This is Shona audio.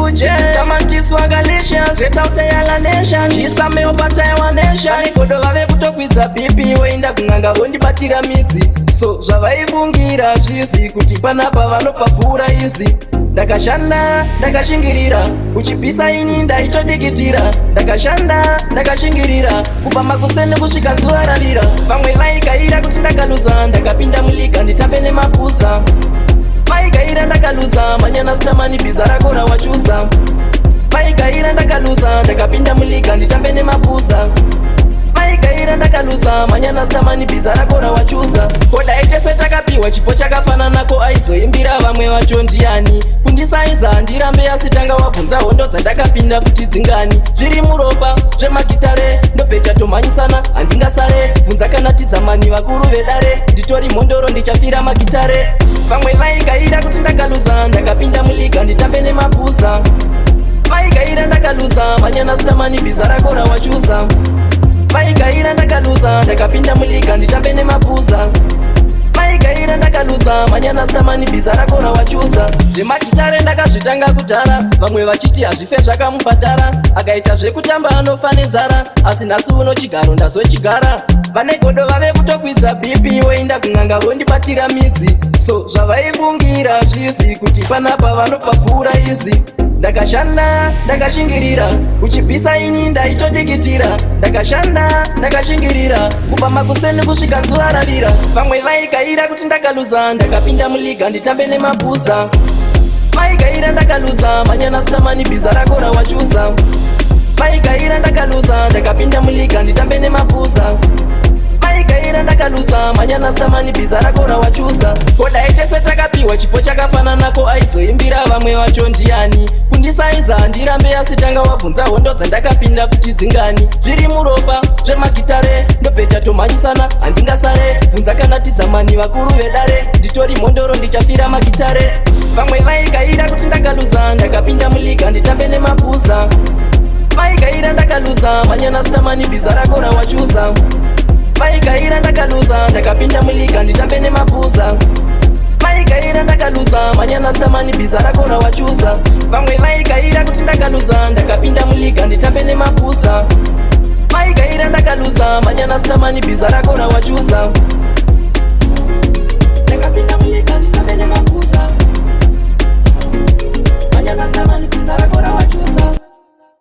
uje Samanti swagalicious Set out a yala nation Isame opata ya wa nation Kodo vave kutokwidza pipi Weinda kunganga hondi batira midzi So zvavaivungira zvisi kuti panapa vanopafura izi Ndakashanda, ndakashingirira Uchipisa ini ndaitodikitira Ndakashanda, ndakashingirira Kubva makuseni kusvika zuva ravira Vamwe vaikaira kuti ndakaluza Ndakapinda mulika nditambe nemapusa Vaikaira ndakaluza Manyana sitamani bhiza rako rawachusa Vaikaira ndakaluza Ndakapinda mulika nditambe nemapusa Vaikaira ndakaluza Manyana sitamani bhiza rako rawachusa Koda itese takapiwa chipo chakafananako aizoimbira vamwe vacho ndiani kundisaiza ndirambe asitanga wabvunza hondo dzandakapinda kuti dzingani zviri muropa zvemagitare ndobhecha tomhanyisana handingasare bvunza kana tidzamani vakuru vedare nditori mhondoro ndichapfira magitare vamwe vaikaira kuti ndakaluza ndakapinda mulika nditambe nemapusa vaikaira ndakaluza manyana sitamani bhiza rako rawachusa vaikaira ndakaluza ndakapinda mulika nditambe nemapusa vaikaira ndakaluza manyana sitamani bhiza rako rawachusa zvemagitare ndakazvitanga kudhara vamwe vachiti hazvife zvakamubhadhara akaita zvekutamba anofa nenzara asi nhasi uno chigaro ndazochigara vane godo vave kutokwidza bp woinda kunganga vondibatira midzi so zvavaivungira zvisi kuti panapa vanopafura izi Ndakashanda, ndakashingirira Uchipisa ini ndaitodikitira Ndakashanda, ndakashingirira Kubva makuseni kusvika zuva ravira Vamwe vaikaira kuti ndakaluza Ndakapinda muliga nditambe nemapusa Vaikaira ndakaluza Manyana sitamani bhiza rako rawachusa Vaikaira ndakaluza Ndakapinda muliga nditambe nemapusa Vaikaira ndakaluza Manyana sitamani bhiza rako rawachusa Koda itese takapiwa chipo chakafananako aizoimbira vamwe vacho ndiani kundisaiza ndirambe asitanga wabvunza hondo dzandakapinda kuti dzingani zviri muropa zvemagitare ndobhecha tomhanyisana handingasare bvunza kana tidzamani vakuru vedare nditori mhondoro ndichapfira magitare vamwe vaikaira kuti ndakaluza ndakapinda muliga nditambe nemapusa vaikaira ndakaluza manyana sitamani bhiza rako rawachusa vaikaira ndakaluza ndakapinda muliga nditambe nemapusa vaikaira ndakaluza manyana sitamani bhiza rako rawachusa vamwe vaikaira kuti ndakaluza ndakapinda muliga nditambe nemapusa vaikaira ndakaluza manyana sitamani bhiza rako rawachusa